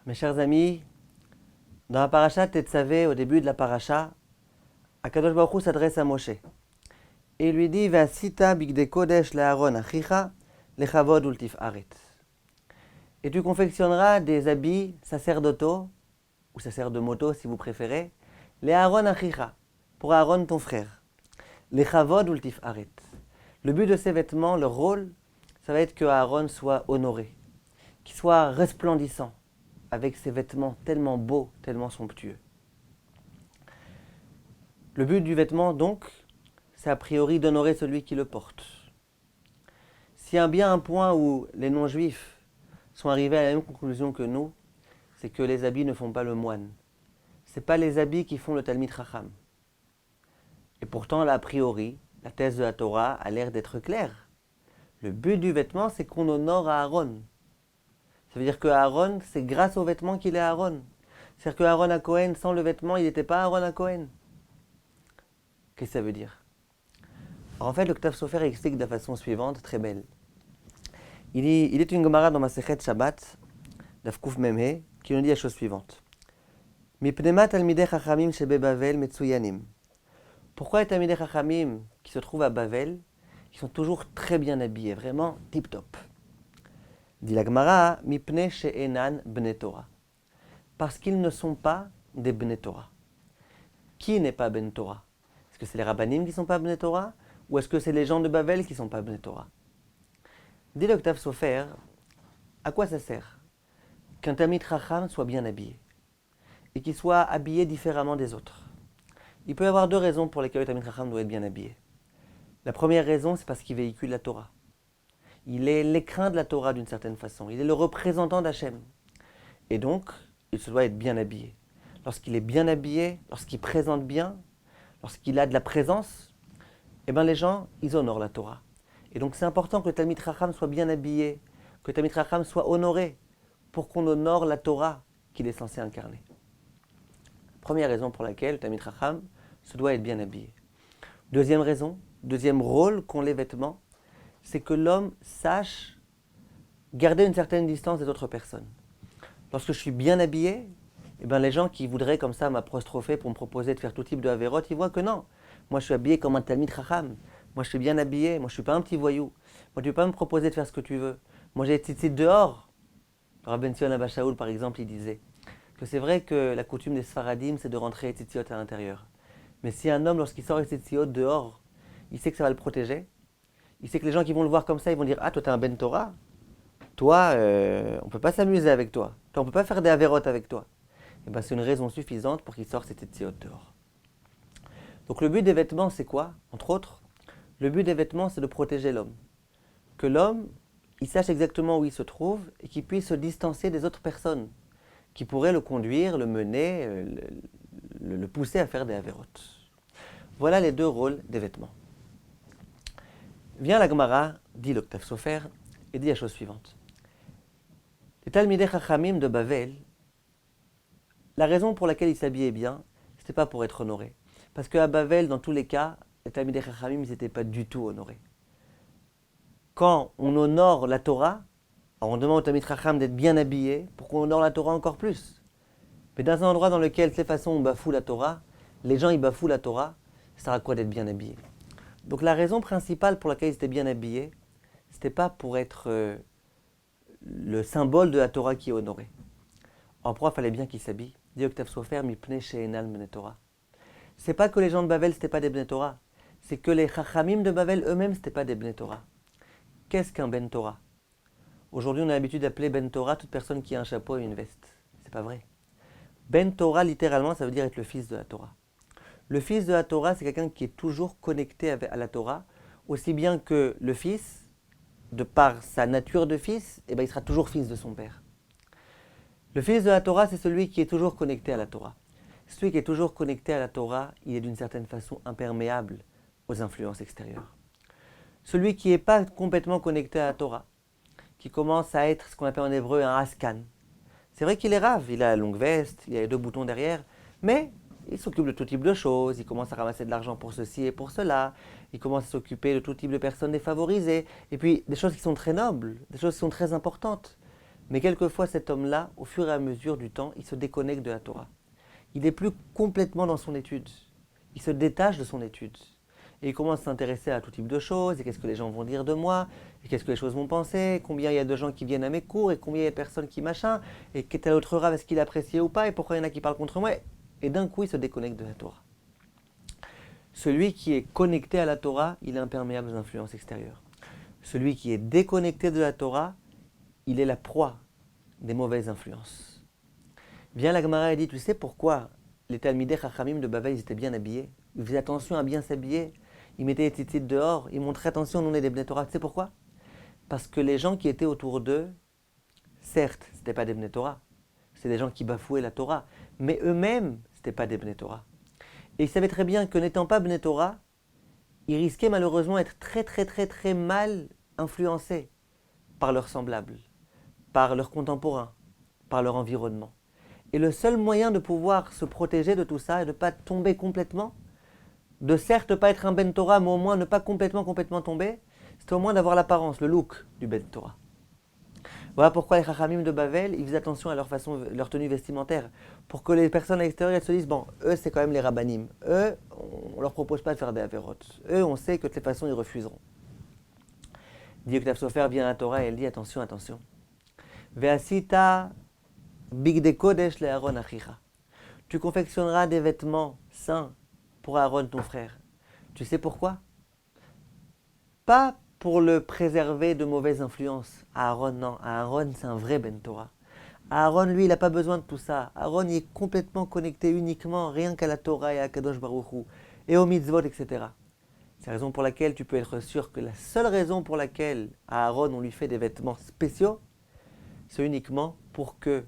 Mes chers amis, dans la paracha Tetzavé, au début de la paracha, Akadosh Baruch Hu s'adresse à Moshe. Et il lui dit Vasita bigde kodesh le'Aaron achicha lechavod ultifaret. Et tu confectionneras des habits sacerdotaux, ou sacerdomoto si vous préférez, le'Aaron achicha, pour Aaron ton frère. Lechavod ultifaret. Le but de ces vêtements, leur rôle, ça va être que Aaron soit honoré, qu'il soit resplendissant, avec ses vêtements tellement beaux, tellement somptueux. Le but du vêtement, donc, c'est a priori d'honorer celui qui le porte. S'il y a bien un point où les non-juifs sont arrivés à la même conclusion que nous, c'est que les habits ne font pas le moine. Ce n'est pas les habits qui font le Talmid Chacham. Et pourtant, là, a priori, la thèse de la Torah a l'air d'être claire. Le but du vêtement, c'est qu'on honore Aaron. Ça veut dire que Aaron, c'est grâce au vêtement qu'il est Aaron. C'est-à-dire que Aaron à Cohen, sans le vêtement, il n'était pas Aaron à Cohen. Qu'est-ce que ça veut dire? Alors en fait, le Ktav Sofer explique de la façon suivante, très belle. Il est une Gemara dans Masechet Shabbat, Daf Kuf Memhe, qui nous dit la chose suivante. Mipnema talmidei chachamim shebe Bavel metsuyanim. Pourquoi les talmidei chachamim qui se trouvent à Bavel, qui sont toujours très bien habillés, vraiment tip-top? Dit la Gemara, mipne she'enan bnei Torah. Parce qu'ils ne sont pas des bnei Torah. Qui n'est pas ben Torah? Est-ce que c'est les rabbanim qui ne sont pas bnei Torah? Ou est-ce que c'est les gens de Bavel qui ne sont pas bnei Torah? Dit le Ktav Sofer, à quoi ça sert qu'un Talmid Chacham soit bien habillé et qu'il soit habillé différemment des autres? Il peut y avoir deux raisons pour lesquelles le Talmid Chacham doit être bien habillé. La première raison, c'est parce qu'il véhicule la Torah. Il est l'écrin de la Torah d'une certaine façon. Il est le représentant d'Hachem. Et donc, il se doit être bien habillé. Lorsqu'il est bien habillé, lorsqu'il présente bien, lorsqu'il a de la présence, eh bien les gens, ils honorent la Torah. Et donc c'est important que le Talmid Chacham soit bien habillé, que le Talmid Chacham soit honoré, pour qu'on honore la Torah qu'il est censé incarner. Première raison pour laquelle le Talmid Chacham se doit être bien habillé. Deuxième raison, deuxième rôle qu'ont les vêtements, c'est que l'homme sache garder une certaine distance des autres personnes. Lorsque je suis bien habillé, eh bien les gens qui voudraient comme ça m'apostropher pour me proposer de faire tout type de Averot, ils voient que non. Moi je suis habillé comme un Talmid Chacham. Moi je suis bien habillé. Moi je suis pas un petit voyou. Moi tu ne peux pas me proposer de faire ce que tu veux. Moi j'ai des tzitzit dehors. Rabbi Sion Abba Shaul par exemple, il disait que c'est vrai que la coutume des Sfaradim c'est de rentrer les tzitziot à l'intérieur. Mais si un homme lorsqu'il sort les tzitziot dehors, il sait que ça va le protéger. Il sait que les gens qui vont le voir comme ça, ils vont dire ah toi t'es un Ben Torah. Toi on peut pas s'amuser avec toi. Toi on peut pas faire des Averot avec toi. Et ben, c'est une raison suffisante pour qu'il sorte ses tzitziot dehors. Donc le but des vêtements, c'est quoi? Entre autres, le but des vêtements, c'est de protéger l'homme. Que l'homme, il sache exactement où il se trouve et qu'il puisse se distancer des autres personnes qui pourraient le conduire, le mener, le pousser à faire des avérotes. Voilà les deux rôles des vêtements. Vient la Gemara, dit le Ktav Sofer, et dit la chose suivante. Les Talmidei Chachamim de Bavel, la raison pour laquelle ils s'habillaient bien, ce n'était pas pour être honorés. Parce qu'à Bavel, dans tous les cas, les Talmidei Chachamim, ils n'étaient pas du tout honorés. Quand on honore la Torah, alors on demande au Talmid Chacham d'être bien habillé pour qu'on honore la Torah encore plus. Mais dans un endroit dans lequel, de cette façon, on bafoue la Torah, les gens, ils bafouent la Torah, ça sert à quoi d'être bien habillé? Donc la raison principale pour laquelle ils étaient bien habillés, ce n'était pas pour être le symbole de la Torah qui est honoré. En pourquoi il fallait bien qu'ils s'habillent? Dit Ktav Sofer, mipnei she'enan bnei Torah. C'est pas que les gens de Bavel, c'était pas des bnei Torah. C'est que les Chachamim de Bavel eux-mêmes, c'était pas des bnei Torah. Qu'est-ce qu'un ben Torah? Aujourd'hui, on a l'habitude d'appeler ben Torah toute personne qui a un chapeau et une veste. C'est pas vrai. Ben Torah, littéralement, ça veut dire être le fils de la Torah. Le fils de la Torah, c'est quelqu'un qui est toujours connecté à la Torah, aussi bien que le fils, de par sa nature de fils, il sera toujours fils de son père. Le fils de la Torah, c'est celui qui est toujours connecté à la Torah. Celui qui est toujours connecté à la Torah, il est d'une certaine façon imperméable aux influences extérieures. Celui qui n'est pas complètement connecté à la Torah, qui commence à être ce qu'on appelle en hébreu un askan. C'est vrai qu'il est rave, il a la longue veste, il a les deux boutons derrière, mais il s'occupe de tout type de choses, il commence à ramasser de l'argent pour ceci et pour cela, il commence à s'occuper de tout type de personnes défavorisées, et puis des choses qui sont très nobles, des choses qui sont très importantes. Mais quelquefois, cet homme-là, au fur et à mesure du temps, il se déconnecte de la Torah. Il n'est plus complètement dans son étude. Il se détache de son étude. Et il commence à s'intéresser à tout type de choses, et qu'est-ce que les gens vont dire de moi, et qu'est-ce que les choses vont penser, combien il y a de gens qui viennent à mes cours, et combien il y a de personnes qui machin, et quel autre rave est-ce qu'il appréciait ou pas, et pourquoi il y en a qui parlent contre moi. Et d'un coup, il se déconnecte de la Torah. Celui qui est connecté à la Torah, il est imperméable aux influences extérieures. Celui qui est déconnecté de la Torah, il est la proie des mauvaises influences. Bien la Gemara dit, tu sais pourquoi les Talmidei Chachamim de Bavel, ils étaient bien habillés, ils faisaient attention à bien s'habiller, ils mettaient les tzitzit dehors, ils montraient attention, nous on est des Bnei Torah. Tu sais pourquoi? Parce que les gens qui étaient autour d'eux, certes, ce n'étaient pas des Bnei Torah, c'est des gens qui bafouaient la Torah, mais eux-mêmes, ce n'étaient pas des Bnei Torah. Et ils savaient très bien que n'étant pas Bnei Torah, ils risquaient malheureusement d'être très mal influencés par leurs semblables, par leurs contemporains, par leur environnement. Et le seul moyen de pouvoir se protéger de tout ça et de ne pas tomber complètement, de certes pas être un Ben Torah, mais au moins ne pas complètement tomber, c'est au moins d'avoir l'apparence, le look du Ben Torah. Voilà pourquoi les Chachamim de Bavel, ils faisaient attention à leur tenue vestimentaire, pour que les personnes à l'extérieur elles se disent, bon, eux c'est quand même les rabbanim, eux on leur propose pas de faire des avérotes, eux on sait que de toute façon ils refuseront. Dieu Ktav Sofer vient à la Torah et elle dit, attention, Ve'asita bigde kodesh le Aaron achicha. Tu confectionneras des vêtements saints pour Aaron ton frère. Tu sais pourquoi? Pas pour le préserver de mauvaises influences. Aaron, non. Aaron, c'est un vrai Ben Torah. Aaron, lui, il n'a pas besoin de tout ça. Aaron, il est complètement connecté uniquement, rien qu'à la Torah et à Kadosh Baruch Hu, et aux mitzvot, etc. C'est la raison pour laquelle tu peux être sûr que la seule raison pour laquelle à Aaron, on lui fait des vêtements spéciaux, c'est uniquement pour que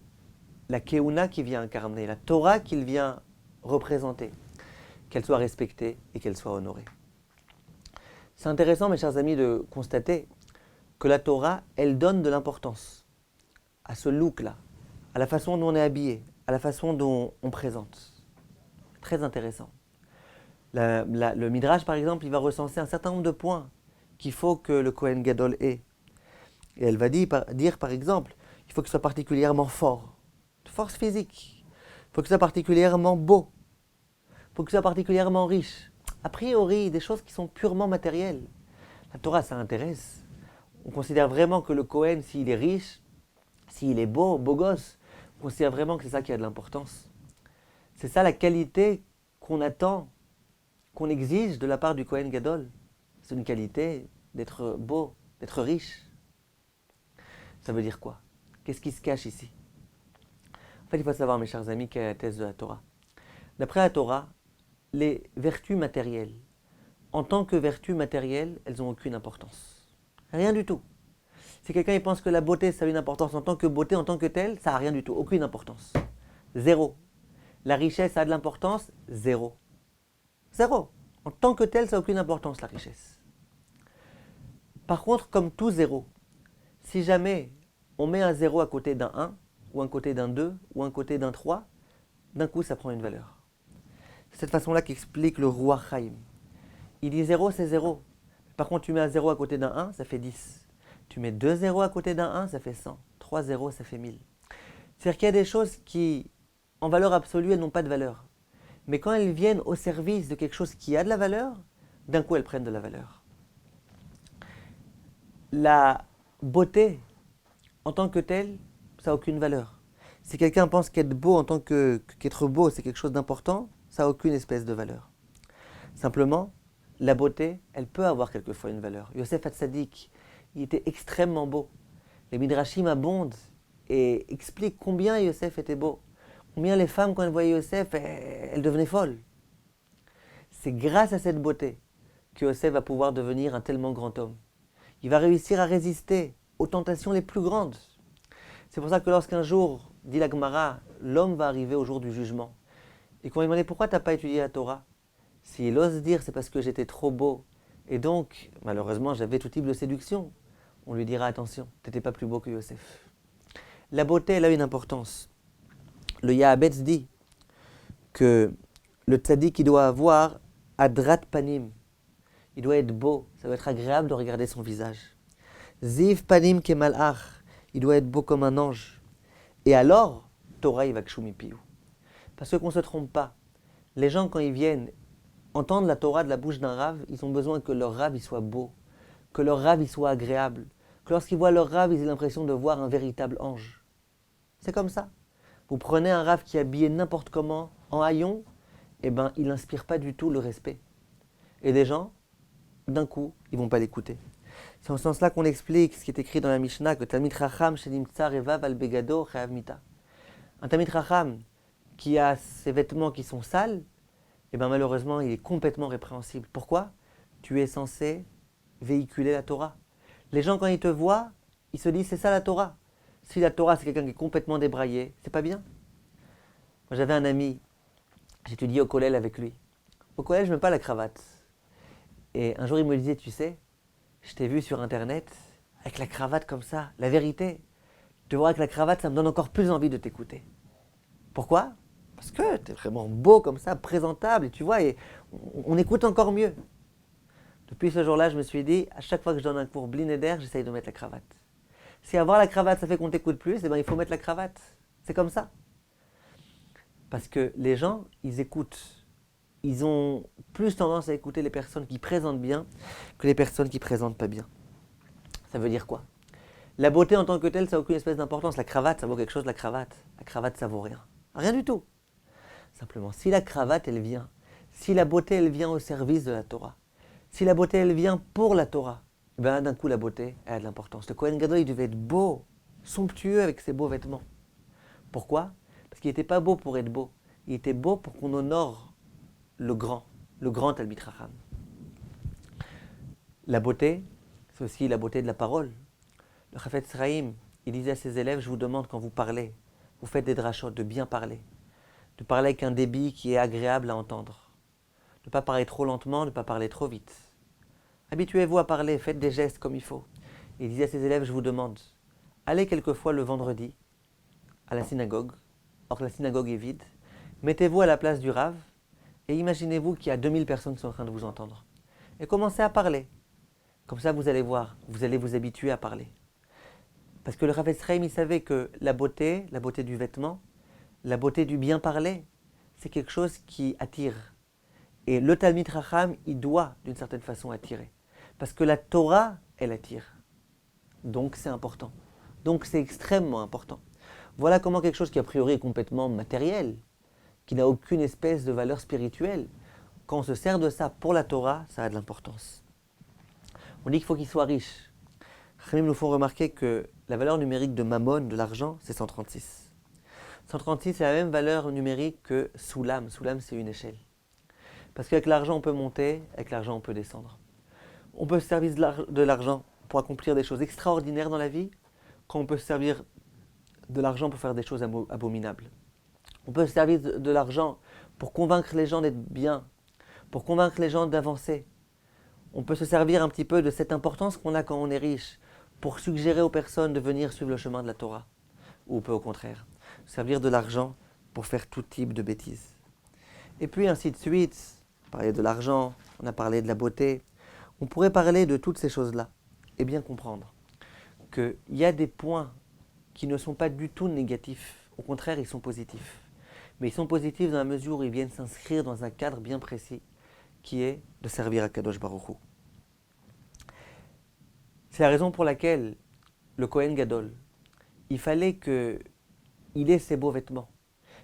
la Keuna qui vient incarner, la Torah qu'il vient représenter, qu'elle soit respectée et qu'elle soit honorée. C'est intéressant, mes chers amis, de constater que la Torah, elle donne de l'importance à ce look-là, à la façon dont on est habillé, à la façon dont on présente. Très intéressant. Le Midrash, par exemple, il va recenser un certain nombre de points qu'il faut que le Kohen Gadol ait. Et elle va dire, par exemple, il faut que ce soit particulièrement fort, de force physique. Il faut que ce soit particulièrement beau. Il faut que ce soit particulièrement riche. A priori, des choses qui sont purement matérielles. La Torah, ça intéresse. On considère vraiment que le Kohen, s'il est riche, s'il est beau gosse, on considère vraiment que c'est ça qui a de l'importance. C'est ça la qualité qu'on attend, qu'on exige de la part du Kohen Gadol. C'est une qualité d'être beau, d'être riche. Ça veut dire quoi? Qu'est-ce qui se cache ici? En fait, il faut savoir, mes chers amis, quelle est la thèse de la Torah. D'après la Torah, les vertus matérielles, en tant que vertus matérielles, elles n'ont aucune importance. Rien du tout. Si quelqu'un pense que la beauté, ça a une importance en tant que beauté, en tant que telle, ça n'a rien du tout, aucune importance. Zéro. La richesse a de l'importance? Zéro. Zéro. En tant que telle, ça n'a aucune importance, la richesse. Par contre, comme tout zéro, si jamais on met un zéro à côté d'un 1, ou un côté d'un 2, ou un côté d'un 3, d'un coup, ça prend une valeur. C'est cette façon-là qu'explique le Roi Chaim. Il dit 0, c'est 0. Par contre, tu mets un 0 à côté d'un 1, ça fait 10. Tu mets 2 zéros à côté d'un 1, ça fait 100. 3 zéros, ça fait 1000. C'est-à-dire qu'il y a des choses qui, en valeur absolue, elles n'ont pas de valeur. Mais quand elles viennent au service de quelque chose qui a de la valeur, d'un coup, elles prennent de la valeur. La beauté, en tant que telle, ça n'a aucune valeur. Si quelqu'un pense qu'être beau en tant qu'être beau, c'est quelque chose d'important, ça n'a aucune espèce de valeur. Simplement, la beauté, elle peut avoir quelquefois une valeur. Yosef Hatzadik, il était extrêmement beau. Les Midrashim abondent et expliquent combien Yosef était beau. Combien les femmes, quand elles voyaient Yosef, elles devenaient folles. C'est grâce à cette beauté que Yosef va pouvoir devenir un tellement grand homme. Il va réussir à résister aux tentations les plus grandes. C'est pour ça que lorsqu'un jour, dit la Gemara, l'homme va arriver au jour du jugement, et qu'on lui demandait pourquoi tu n'as pas étudié la Torah, s'il ose dire c'est parce que j'étais trop beau, et donc, malheureusement, j'avais tout type de séduction, on lui dira attention, tu n'étais pas plus beau que Yosef. La beauté, elle a une importance. Le Yahabetz dit que le tzaddik, il doit avoir adrat panim. Il doit être beau, ça doit être agréable de regarder son visage. Ziv panim kemalach. il doit être beau comme un ange. Et alors, Torah Ivakshumi parce que qu'on ne se trompe pas, les gens quand ils viennent entendre la Torah de la bouche d'un rave, ils ont besoin que leur rave il soit beau, que leur rave il soit agréable, que lorsqu'ils voient leur rave, ils aient l'impression de voir un véritable ange. C'est comme ça. Vous prenez un rave qui est habillé n'importe comment, en haillons, eh ben, il n'inspire pas du tout le respect. Et des gens, d'un coup, ils ne vont pas l'écouter. C'est en ce sens-là qu'on explique ce qui est écrit dans la Mishnah, que Talmid Chacham Shenimtza Revav al Begado Chayav Mita. Un Talmid Chacham qui a ses vêtements qui sont sales, eh ben malheureusement, il est complètement répréhensible. Pourquoi ? Tu es censé véhiculer la Torah. Les gens, quand ils te voient, ils se disent c'est ça la Torah. Si la Torah, c'est quelqu'un qui est complètement débraillé, c'est pas bien. Moi, j'avais un ami, j'étudiais au collège avec lui. Au collège, je ne mets pas la cravate. Et un jour, il me disait, tu sais, je t'ai vu sur Internet avec la cravate comme ça. La vérité, te voir avec la cravate, ça me donne encore plus envie de t'écouter. Pourquoi ? Parce que tu es vraiment beau comme ça, présentable, et tu vois, et on écoute encore mieux. Depuis ce jour-là, je me suis dit, à chaque fois que je donne un cours Blinéder, j'essaye de mettre la cravate. Si avoir la cravate, ça fait qu'on t'écoute plus, eh ben, il faut mettre la cravate. C'est comme ça. Parce que les gens, ils écoutent. Ils ont plus tendance à écouter les personnes qui présentent bien que les personnes qui présentent pas bien. Ça veut dire quoi ? La beauté en tant que telle, ça n'a aucune espèce d'importance. La cravate, ça vaut quelque chose, la cravate. La cravate, ça vaut rien. Rien du tout. Simplement, si la cravate, elle vient, si la beauté, elle vient au service de la Torah, si la beauté, elle vient pour la Torah, ben d'un coup, la beauté, elle a de l'importance. Le Kohen Gadol, il devait être beau, somptueux avec ses beaux vêtements. Pourquoi ? Parce qu'il n'était pas beau pour être beau. Il était beau pour qu'on honore le grand Talmid Chacham. La beauté, c'est aussi la beauté de la parole. Le Chafetz Chaim, il disait à ses élèves, je vous demande quand vous parlez, vous faites des drachot, de bien parler. De parler avec un débit qui est agréable à entendre. De ne pas parler trop lentement, de ne pas parler trop vite. Habituez-vous à parler, faites des gestes comme il faut. Il disait à ses élèves, je vous demande, allez quelquefois le vendredi à la synagogue, or la synagogue est vide, mettez-vous à la place du Rav et imaginez-vous qu'il y a 2000 personnes qui sont en train de vous entendre. Et commencez à parler. Comme ça, vous allez voir, vous allez vous habituer à parler. Parce que le Chafetz Chaim, il savait que la beauté du vêtement, la beauté du bien parler, c'est quelque chose qui attire. Et le Talmid Chacham, il doit d'une certaine façon attirer. Parce que la Torah, elle attire. Donc c'est important. Donc c'est extrêmement important. Voilà comment quelque chose qui a priori est complètement matériel, qui n'a aucune espèce de valeur spirituelle, quand on se sert de ça pour la Torah, ça a de l'importance. On dit qu'il faut qu'il soit riche. Chachamim nous font remarquer que la valeur numérique de Mammon, de l'argent, c'est 136. 136, c'est la même valeur numérique que Soulam. Soulam, c'est une échelle. Parce qu'avec l'argent, on peut monter, avec l'argent, on peut descendre. On peut se servir de l'argent pour accomplir des choses extraordinaires dans la vie, quand on peut se servir de l'argent pour faire des choses abominables. On peut se servir de l'argent pour convaincre les gens d'être bien, pour convaincre les gens d'avancer. On peut se servir un petit peu de cette importance qu'on a quand on est riche, pour suggérer aux personnes de venir suivre le chemin de la Torah. Ou on peut au contraire servir de l'argent pour faire tout type de bêtises. Et puis ainsi de suite, on a parlé de l'argent, on a parlé de la beauté. On pourrait parler de toutes ces choses-là et bien comprendre qu'il y a des points qui ne sont pas du tout négatifs. Au contraire, ils sont positifs. Mais ils sont positifs dans la mesure où ils viennent s'inscrire dans un cadre bien précis qui est de servir à Kadosh Baruch Hu. C'est la raison pour laquelle le Kohen Gadol, il fallait qu'il ait ses beaux vêtements.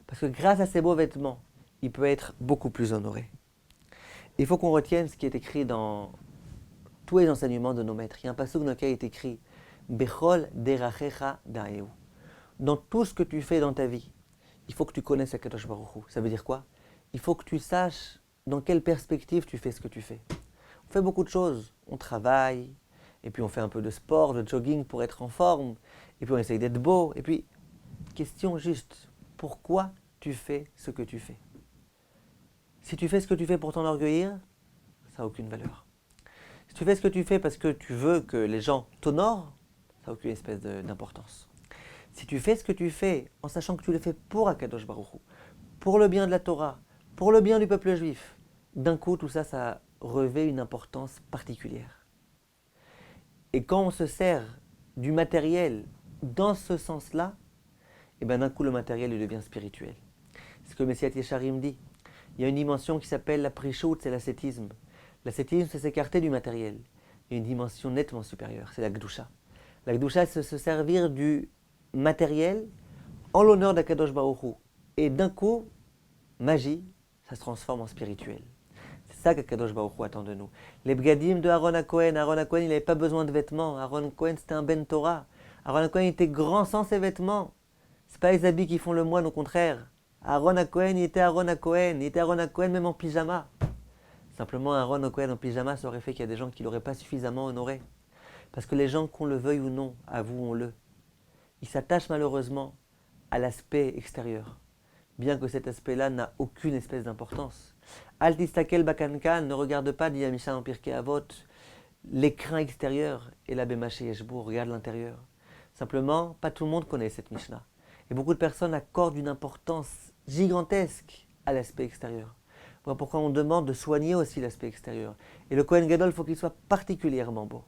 Parce que grâce à ses beaux vêtements, il peut être beaucoup plus honoré. Il faut qu'on retienne ce qui est écrit dans tous les enseignements de nos maîtres. Il y a un passage dans lequel il est écrit Bechol derachecha da'eu. Dans tout ce que tu fais dans ta vie, il faut que tu connaisses Akadosh Baruch Hu. Ça veut dire quoi ? Il faut que tu saches dans quelle perspective tu fais ce que tu fais. On fait beaucoup de choses. On travaille, et puis on fait un peu de sport, de jogging pour être en forme, et puis on essaye d'être beau. Et puis, question juste, pourquoi tu fais ce que tu fais ? Si tu fais ce que tu fais pour t'enorgueillir, ça n'a aucune valeur. Si tu fais ce que tu fais parce que tu veux que les gens t'honorent, ça n'a aucune espèce d'importance. Si tu fais ce que tu fais en sachant que tu le fais pour Akadosh Baruch Hu, pour le bien de la Torah, pour le bien du peuple juif, d'un coup tout ça, ça revêt une importance particulière. Et quand on se sert du matériel dans ce sens-là, et bien d'un coup le matériel il devient spirituel. C'est ce que Messiat Yesharim dit. Il y a une dimension qui s'appelle la prichout, c'est l'ascétisme. L'ascétisme, c'est s'écarter du matériel. Il y a une dimension nettement supérieure, c'est la gdusha. La gdusha, c'est se servir du matériel en l'honneur d'Akadosh Baruch Hu. Et d'un coup, magie, ça se transforme en spirituel. C'est ça qu'Akadosh Baruch Hu attend de nous. Les bgadim de Aaron HaKohen, il n'avait pas besoin de vêtements. Aaron Cohen, c'était un ben Torah. Aaron Cohen était grand sans ses vêtements. C'est pas les habits qui font le moine, au contraire. Aaron Cohen, il était Aaron Cohen même en pyjama. Simplement, Aaron Cohen en pyjama, ça aurait fait qu'il y a des gens qui ne l'auraient pas suffisamment honoré. Parce que les gens, qu'on le veuille ou non, avouons-le, ils s'attachent malheureusement à l'aspect extérieur. Bien que cet aspect-là n'a aucune espèce d'importance. Altistakel Bakankan ne regarde pas, dit Amisha en Pirkei Avot, l'écrin extérieur et la Bémaché Yeshbour, regarde l'intérieur. Simplement, pas tout le monde connaît cette Mishnah. Et beaucoup de personnes accordent une importance gigantesque à l'aspect extérieur. Voilà pourquoi on demande de soigner aussi l'aspect extérieur. Et le Kohen Gadol, il faut qu'il soit particulièrement beau.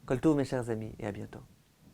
Kol tov, mes chers amis, et à bientôt.